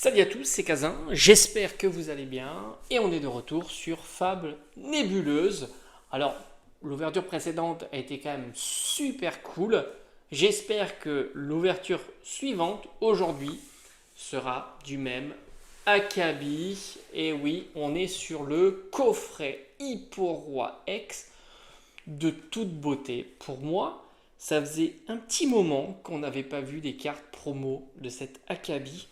Salut à tous, c'est Kazin, j'espère que vous allez bien et on est de retour sur Fable Nébuleuse. Alors, l'ouverture précédente a été quand même super cool. J'espère que l'ouverture suivante, aujourd'hui, sera du même acabit. Et oui, on est sur le coffret Hipporoi X de toute beauté. Pour moi, ça faisait un petit moment qu'on n'avait pas vu des cartes promo de cet acabit.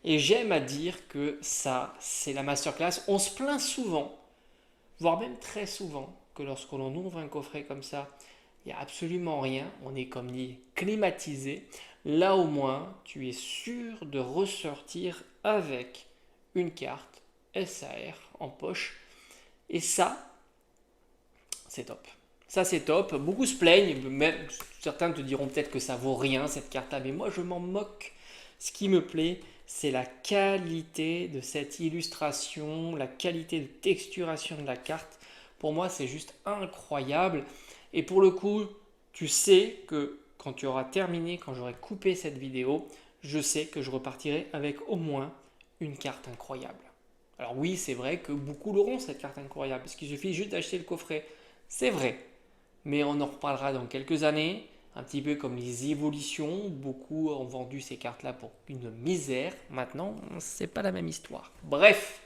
Et j'aime à dire que ça, c'est la masterclass. On se plaint souvent, voire même très souvent, que lorsque l'on ouvre un coffret comme ça, il n'y a absolument rien. On est comme dit climatisé. Là au moins, tu es sûr de ressortir avec une carte SAR en poche. Et ça, c'est top. Ça, c'est top. Beaucoup se plaignent. Même, certains te diront peut-être que ça vaut rien, cette carte-là. Mais moi, je m'en moque. Ce qui me plaît, c'est la qualité de cette illustration, la qualité de texturation de la carte. Pour moi, c'est juste incroyable. Et pour le coup, tu sais que quand tu auras terminé, quand j'aurai coupé cette vidéo, je sais que je repartirai avec au moins une carte incroyable. Alors oui, c'est vrai que beaucoup l'auront, cette carte incroyable, parce qu'il suffit juste d'acheter le coffret. C'est vrai, mais on en reparlera dans quelques années. Un petit peu comme les évolutions, beaucoup ont vendu ces cartes-là pour une misère. Maintenant, c'est pas la même histoire. Bref,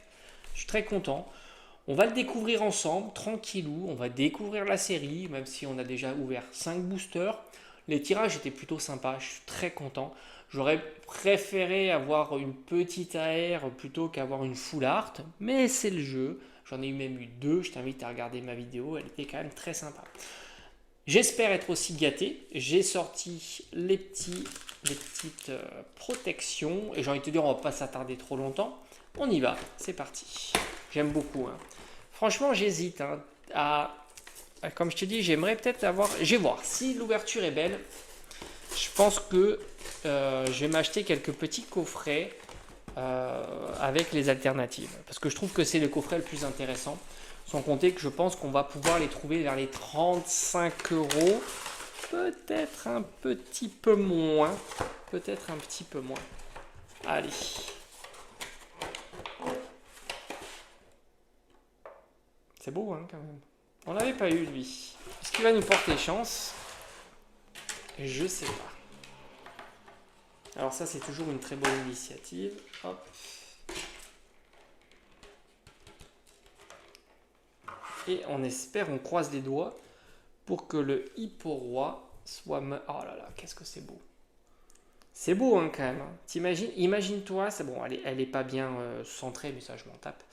je suis très content. On va le découvrir ensemble, tranquillou. On va découvrir la série, même si on a déjà ouvert 5 boosters. Les tirages étaient plutôt sympas, je suis très content. J'aurais préféré avoir une petite AR plutôt qu'avoir une full art, mais c'est le jeu. J'en ai même eu 2, je t'invite à regarder ma vidéo, elle était quand même très sympa. J'espère être aussi gâté. J'ai sorti les petites protections. Et j'ai envie de te dire, on va pas s'attarder trop longtemps. On y va, c'est parti. J'aime beaucoup. Hein. Franchement, j'hésite. Comme je te dis, j'aimerais peut-être avoir... Je vais voir. Si l'ouverture est belle, je pense que je vais m'acheter quelques petits coffrets avec les alternatives. Parce que je trouve que c'est le coffret le plus intéressant. Sans compter que je pense qu'on va pouvoir les trouver vers les 35 euros. Peut-être un petit peu moins. Peut-être un petit peu moins. Allez. C'est beau, hein, quand même. On l'avait pas eu, lui. Est-ce qu'il va nous porter chance? Je sais pas. Alors ça, c'est toujours une très bonne initiative. Hop. Et on espère, on croise les doigts pour que le Hipporoi soit... Oh là là, qu'est-ce que c'est beau. C'est beau hein, quand même. Imagine-toi, c'est bon, elle est pas bien centrée, mais ça je m'en tape.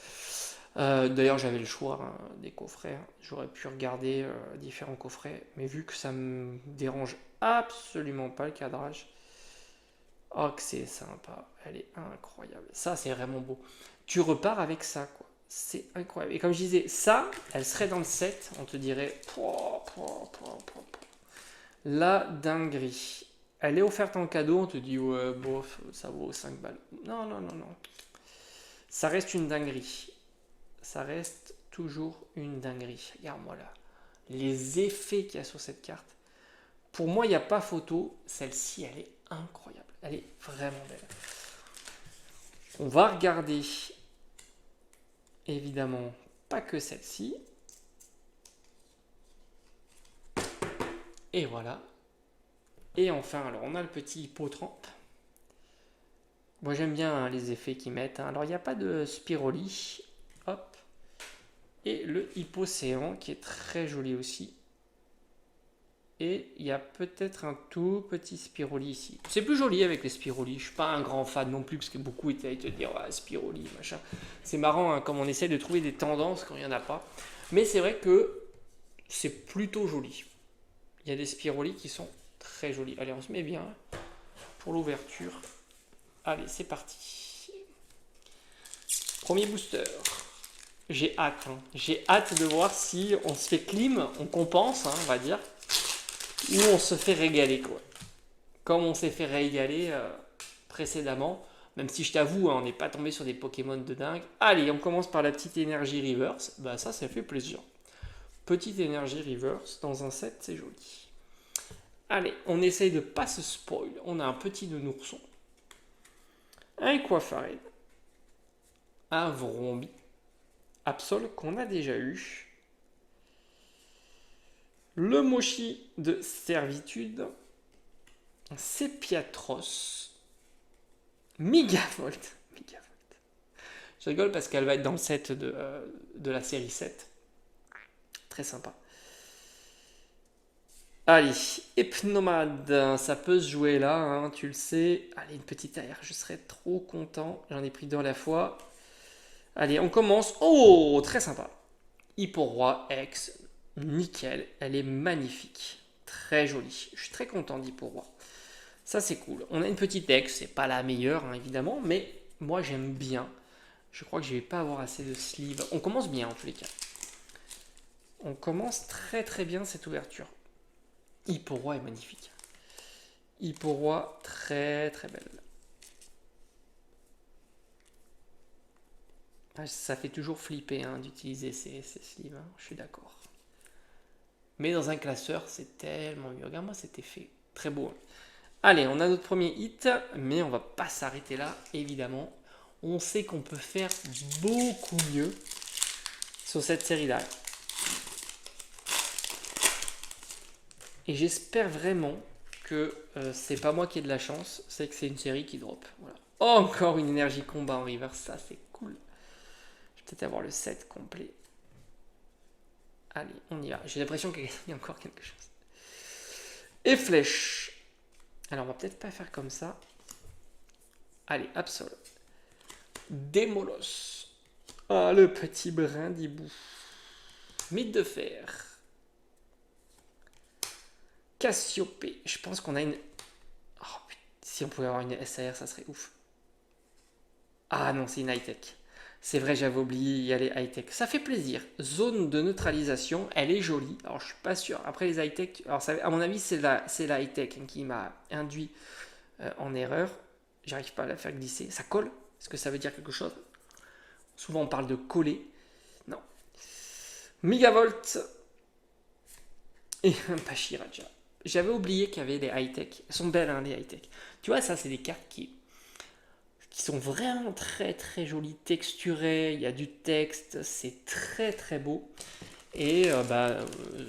D'ailleurs j'avais le choix hein, des coffrets. Hein. J'aurais pu regarder différents coffrets, mais vu que ça me dérange absolument pas le cadrage. Oh que c'est sympa, elle est incroyable. Ça c'est vraiment beau. Tu repars avec ça quoi. C'est incroyable. Et comme je disais, ça, elle serait dans le set, on te dirait... La dinguerie. Elle est offerte en cadeau, on te dit, ouais, bof, ça vaut 5 balles. Non, non, non, non. Ça reste une dinguerie. Ça reste toujours une dinguerie. Regarde-moi là. Les effets qu'il y a sur cette carte. Pour moi, il n'y a pas photo. Celle-ci, elle est incroyable. Elle est vraiment belle. On va regarder évidemment pas que celle-ci. Et voilà. Et enfin, alors on a le petit hippotrampe. Moi j'aime bien hein, les effets qu'ils mettent. Hein. Alors il n'y a pas de Spiroli. Hop. Et le hippocéan qui est très joli aussi. Et il y a peut-être un tout petit Spiroli ici. C'est plus joli avec les Spiroli. Je ne suis pas un grand fan non plus parce que beaucoup étaient à te dire ouais, Spiroli, machin. C'est marrant hein, comme on essaie de trouver des tendances quand il n'y en a pas. Mais c'est vrai que c'est plutôt joli. Il y a des Spiroli qui sont très jolis. Allez, on se met bien pour l'ouverture. Allez, c'est parti. Premier booster. J'ai hâte. Hein. J'ai hâte de voir si on se fait clim, on compense, hein, on va dire. Ou on se fait régaler quoi. Comme on s'est fait régaler précédemment, même si je t'avoue, hein, on n'est pas tombé sur des Pokémon de dingue. Allez, on commence par la petite énergie reverse. Bah ça fait plaisir. Petite énergie reverse dans un set, c'est joli. Allez, on essaye de pas se spoil. On a un petit nounourson. Un Aquafarine. un Vrombi Absol qu'on a déjà eu, le Mochi de Servitude, Sepiatros, Migavolt. Je rigole parce qu'elle va être dans le set de la série 7. Très sympa. Allez, Hypnomade, ça peut se jouer là, hein, tu le sais. Allez, une petite AR, je serais trop content. J'en ai pris 2 à la fois. Allez, on commence. Oh, très sympa. Hipporoi X, nickel. Elle est magnifique. Très jolie. Je suis très content d'Hipporoi. Ça, c'est cool. On a une petite X, c'est pas la meilleure, hein, évidemment, mais moi, j'aime bien. Je crois que je vais pas avoir assez de sleeve. On commence bien, en tous les cas. On commence très très bien cette ouverture. Hipporoi est magnifique. Hipporoi, très très belle. Ça fait toujours flipper hein, d'utiliser ces sleeves, hein, je suis d'accord. Mais dans un classeur, c'est tellement mieux. Regarde-moi cet effet, très beau. Allez, on a notre premier hit, mais on va pas s'arrêter là, évidemment. On sait qu'on peut faire beaucoup mieux sur cette série-là. Et j'espère vraiment que c'est pas moi qui ai de la chance, c'est que c'est une série qui drop. Voilà. Encore une énergie combat en reverse, ça c'est cool. Je vais peut-être avoir le set complet. Allez, on y va. J'ai l'impression qu'il y a encore quelque chose. Et flèche. Alors on va peut-être pas faire comme ça. Allez, Absol. Démolos. Ah, le petit brin d'hibou. Mythe de fer. Cassiopée. Je pense qu'on a une... Oh, putain. Si on pouvait avoir une SAR, ça serait ouf. Ah non, c'est une high-tech. C'est vrai, j'avais oublié, il y a les high-tech. Ça fait plaisir. Zone de neutralisation, elle est jolie. Alors, je suis pas sûr. Après, les high-tech... Alors, ça, à mon avis, c'est la high-tech qui m'a induit en erreur. J'arrive pas à la faire glisser. Ça colle? Est-ce que ça veut dire quelque chose? Souvent, on parle de coller. Non. Migavolt. Et un Pachiraja. J'avais oublié qu'il y avait des high-tech. Elles sont belles, hein, les high-tech. Tu vois, ça, c'est des cartes qui sont vraiment très très jolies, texturées, il y a du texte, c'est très très beau. Et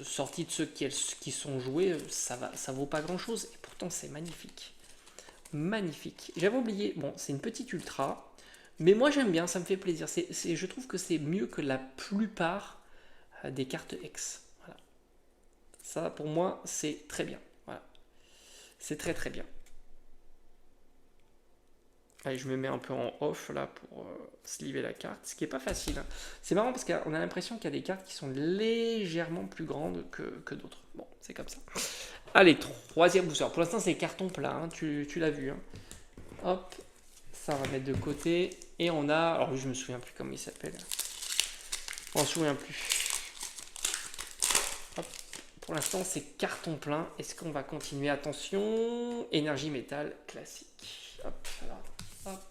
sorti de ceux qui sont joués, ça vaut pas grand chose. Et pourtant, c'est magnifique. Magnifique. J'avais oublié, bon, c'est une petite ultra, mais moi j'aime bien, ça me fait plaisir. Je trouve que c'est mieux que la plupart des cartes X. Voilà. Ça, pour moi, c'est très bien. Voilà. C'est très très bien. Allez, je me mets un peu en off là pour sliver la carte, ce qui est pas facile. Hein. C'est marrant parce qu'on a l'impression qu'il y a des cartes qui sont légèrement plus grandes que d'autres. Bon, c'est comme ça. Allez, troisième booster. Pour l'instant, c'est carton plat, hein. Tu l'as vu. Hein. Hop, ça on va mettre de côté. Et on a, alors je me souviens plus comment il s'appelle. On se souvient plus. Hop. Pour l'instant, c'est carton plein. Est-ce qu'on va continuer? Attention, énergie métal classique. Hop, alors. Hop.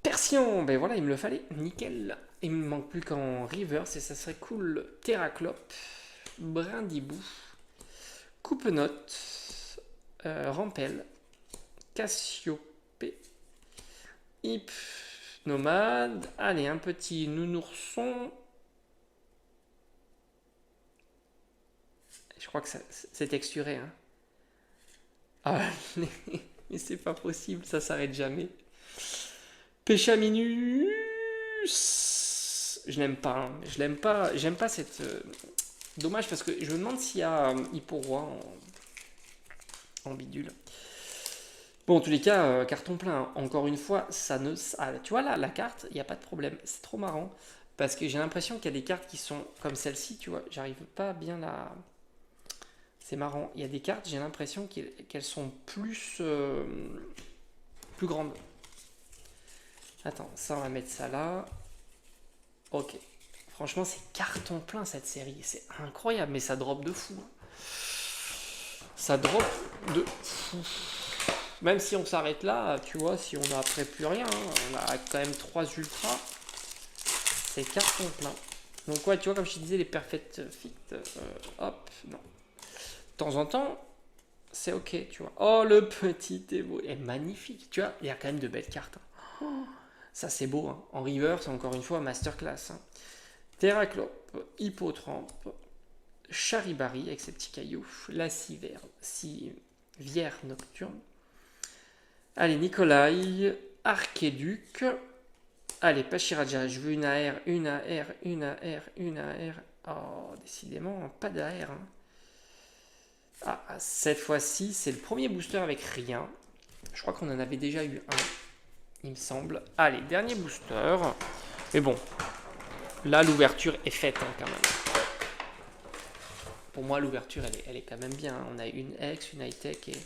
Persion, ben voilà, il me le fallait, nickel. Il me manque plus qu'en reverse et ça serait cool. Terraclope, Brindibou, Coupe-Note, Rampel, Cassiopée, Hypnomade. Allez, un petit nounourson. Je crois que c'est texturé. Hein. Ah, mais c'est pas possible, ça s'arrête jamais. Péchaminus. Je l'aime pas. Hein. Je l'aime pas. J'aime pas cette. Dommage parce que je me demande s'il y a Hipporoi en bidule. Bon, en tous les cas, carton plein. Hein. Encore une fois, ça ne. Ah, tu vois là, la carte, il n'y a pas de problème. C'est trop marrant parce que j'ai l'impression qu'il y a des cartes qui sont comme celle-ci, tu vois. J'arrive pas bien à. C'est marrant. Il y a des cartes, j'ai l'impression qu'elles sont plus grandes. Attends, ça on va mettre ça là. Ok. Franchement, c'est carton plein cette série. C'est incroyable, mais ça drop de fou. Ça drop de fou. Même si on s'arrête là, tu vois, si on n'a après plus rien, hein, on a quand même 3 ultras. C'est carton plein. Donc ouais, tu vois, comme je te disais, les perfect fit, hop, non. De temps en temps, c'est ok, tu vois. Oh, le petit Evo est magnifique, tu vois. Il y a quand même de belles cartes, hein. Ça, c'est beau, hein. En reverse, encore une fois, masterclass, hein. Terraclope, Hippotrampe, Charibari avec ses petits cailloux, la civière nocturne. Allez, Nikolai, Archéduc. Allez, Pachiraja, je veux une AR, une AR, une AR, une AR. Oh, décidément, pas d'AR, hein. Ah, cette fois-ci, c'est le premier booster avec rien. Je crois qu'on en avait déjà eu un, il me semble. Allez, dernier booster. Mais bon, là, l'ouverture est faite, hein, quand même. Pour moi, l'ouverture, elle est quand même bien. On a une X, une high-tech et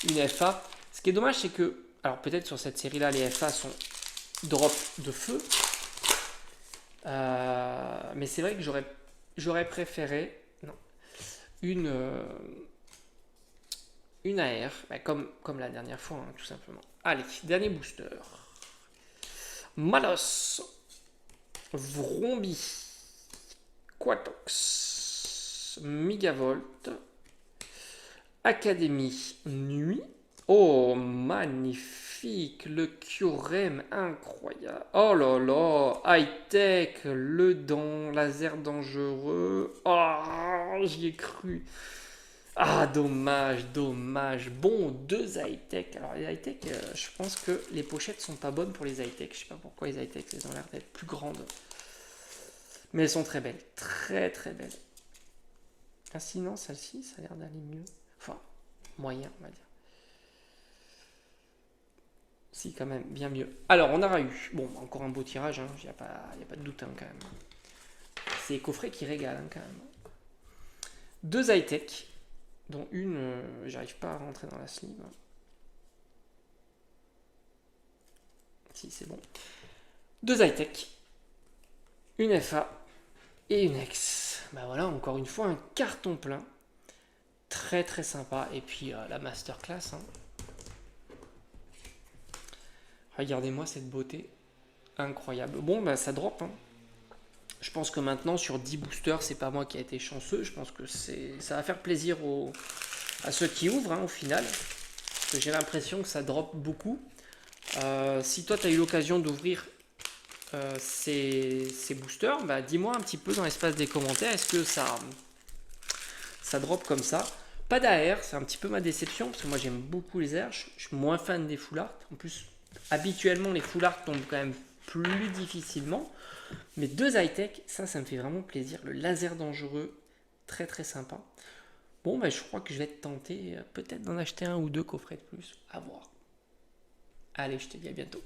une FA. Ce qui est dommage, c'est que, alors peut-être sur cette série-là, les FA sont drop de feu. Mais c'est vrai que j'aurais préféré non, une AR, bah, comme la dernière fois, hein, tout simplement. Allez, dernier booster. Malos, Vrombi, Quatox, Megavolt, Académie Nuit. Oh, magnifique, le Kyurem, incroyable. Oh là là, high-tech, le dent, laser dangereux. Oh, j'y ai cru. Ah, dommage, dommage. Bon, deux high-tech. Alors, les high-tech, je pense que les pochettes sont pas bonnes pour les high-tech. Je sais pas pourquoi les high-tech, elles ont l'air d'être plus grandes. Mais elles sont très belles. Très, très belles. Ah, sinon, celle-ci, ça a l'air d'aller mieux. Enfin, moyen, on va dire. Si, quand même, bien mieux. Alors, on aura eu, bon, encore un beau tirage, il n'y a pas de doute, hein, quand même. C'est les coffrets qui régalent, hein, quand même. Deux high-tech, dont une, j'arrive pas à rentrer dans la sleeve. Si, c'est bon. Deux high-tech, une FA et une X. Bah voilà, encore une fois, un carton plein. Très très sympa. Et puis la masterclass, hein. Regardez-moi cette beauté. Incroyable. Bon, bah ça drop, hein. Je pense que maintenant, sur 10 boosters, c'est pas moi qui a été chanceux. Je pense que ça va faire plaisir à ceux qui ouvrent, hein, au final. Parce que j'ai l'impression que ça drop beaucoup. Si toi, tu as eu l'occasion d'ouvrir ces boosters, bah, dis-moi un petit peu dans l'espace des commentaires, est-ce que ça drop comme ça? Pas d'AR, c'est un petit peu ma déception, parce que moi j'aime beaucoup les airs, je suis moins fan des full art. En plus, habituellement, les full art tombent quand même plus difficilement. Mais deux high-tech, ça me fait vraiment plaisir. Le laser dangereux, très très sympa. Bon, bah, je crois que je vais être tenté peut-être d'en acheter un ou deux coffrets de plus. À voir. Allez, je te dis à bientôt.